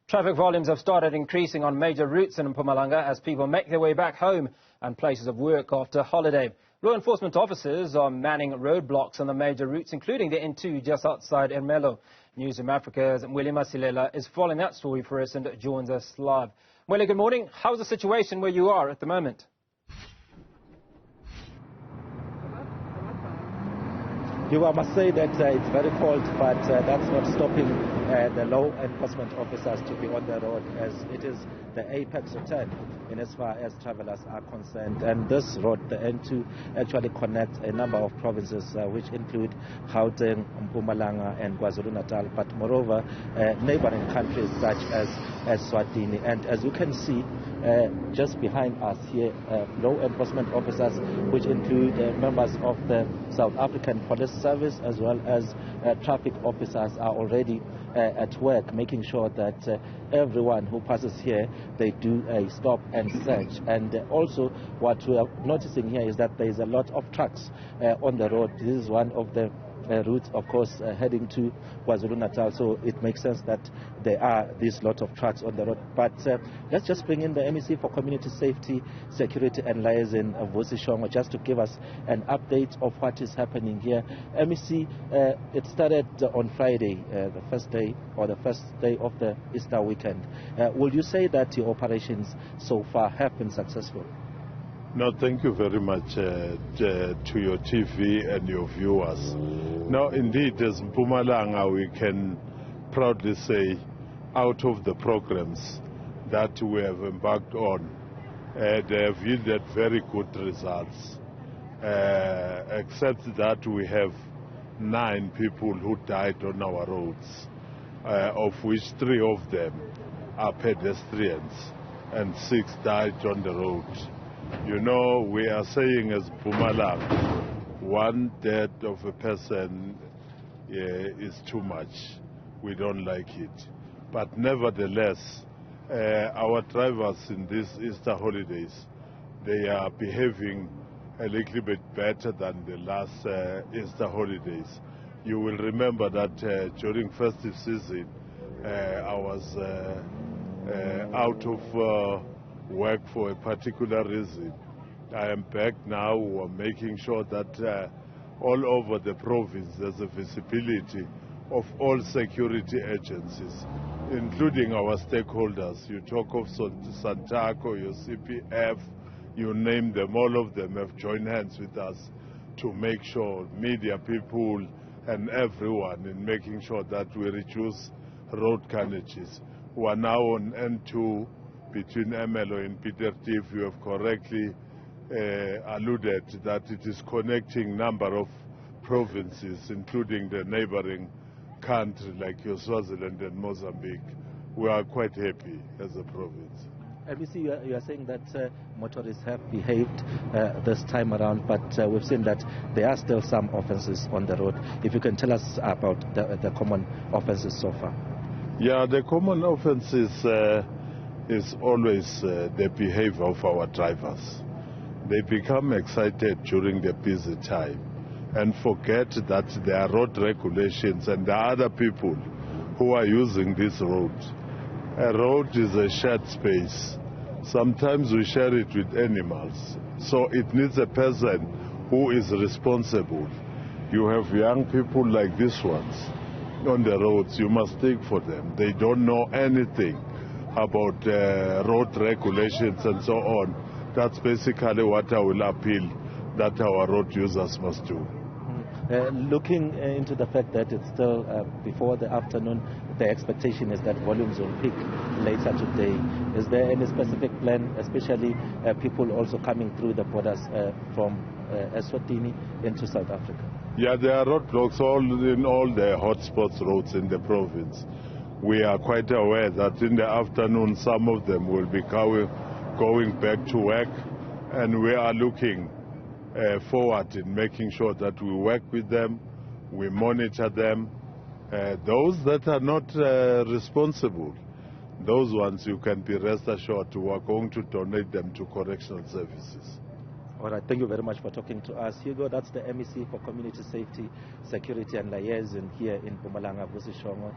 Traffic volumes have started increasing on major routes in Mpumalanga as people make their way back home and places of work after holiday. Law enforcement officers are manning roadblocks on the major routes, including the N2 just outside Ermelo. Newzroom Afrika's Mweli Masilela is following that story for us and joins us live. Mweli, good morning. How's the situation where you are at the moment? I must say that it's very cold, but that's not stopping the law enforcement officers to be on the road, as it is the apex of 10 in as far as travelers are concerned. And this road, the N2, actually connects a number of provinces which include Gauteng, Mpumalanga and KwaZulu-Natal, but moreover neighboring countries such as Eswatini. And as you can see just behind us here, law enforcement officers which include members of the South African Police Service as well as traffic officers are already at work, making sure that everyone who passes here, they do a stop and search. And also what we are noticing here is that there is a lot of trucks on the road. This is one of the routes, of course, heading to KwaZulu-Natal, so it makes sense that there are this lot of trucks on the road. But let's just bring in the MEC for Community Safety, Security and Liaison, Vusi Shongo, just to give us an update of what is happening here. MEC, it started on Friday, the first day of the Easter weekend. Will you say that your operations so far have been successful? No, thank you very much to your TV and your viewers. Now, indeed, as Mpumalanga, we can proudly say, out of the programs that we have embarked on, they have yielded very good results, except that we have 9 people who died on our roads, of which 3 of them are pedestrians and 6 died on the road. You know, we are saying as Mpumalanga, 1 death of a person is too much. We don't like it. But nevertheless, our drivers in these Easter holidays, they are behaving a little bit better than the last Easter holidays. You will remember that during festive season, I was out of work for a particular reason. I am back now. We're making sure that all over the province there's a visibility of all security agencies, including our stakeholders. You talk of Santaco, your CPF, you name them, all of them have joined hands with us to make sure media people and everyone in making sure that we reduce road carnages. We are now on N2 between Ermelo and Peter Tief. You have correctly alluded that it is connecting number of provinces, including the neighboring country like Swaziland and Mozambique. We are quite happy as a province. MEC, you are saying that motorists have behaved this time around, but we've seen that there are still some offences on the road. If you can tell us about the common offences so far. Yeah, the common offences is always the behavior of our drivers. They become excited during the busy time and forget that there are road regulations and there are other people who are using this road. A road is a shared space. Sometimes we share it with animals, so it needs a person who is responsible. You have young people like these ones on the roads. You must think for them. They don't know anything about road regulations and so on. That's basically what I will appeal that our road users must do. Looking into the fact that it's still before the afternoon, the expectation is that volumes will peak later today. Is there any specific plan, especially people also coming through the borders from Eswatini into South Africa? Yeah, there are roadblocks in all the hotspots roads in the province. We are quite aware that in the afternoon some of them will be going back to work, and we are looking forward in making sure that we work with them, we monitor them. Those that are not responsible, those ones you can be rest assured we are going to donate them to correctional services. All right, thank you very much for talking to us. Hugo, that's the MEC for Community Safety, Security and Liaison here in Mpumalanga, Busishongo,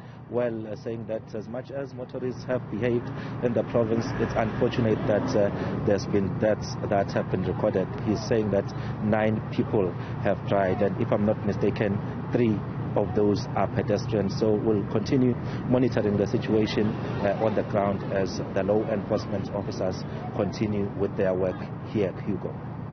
saying that as much as motorists have behaved in the province, it's unfortunate that there's been deaths that have been recorded. He's saying that 9 people have died, and if I'm not mistaken, 3 of those are pedestrians. So we'll continue monitoring the situation on the ground as the law enforcement officers continue with their work here at Hugo.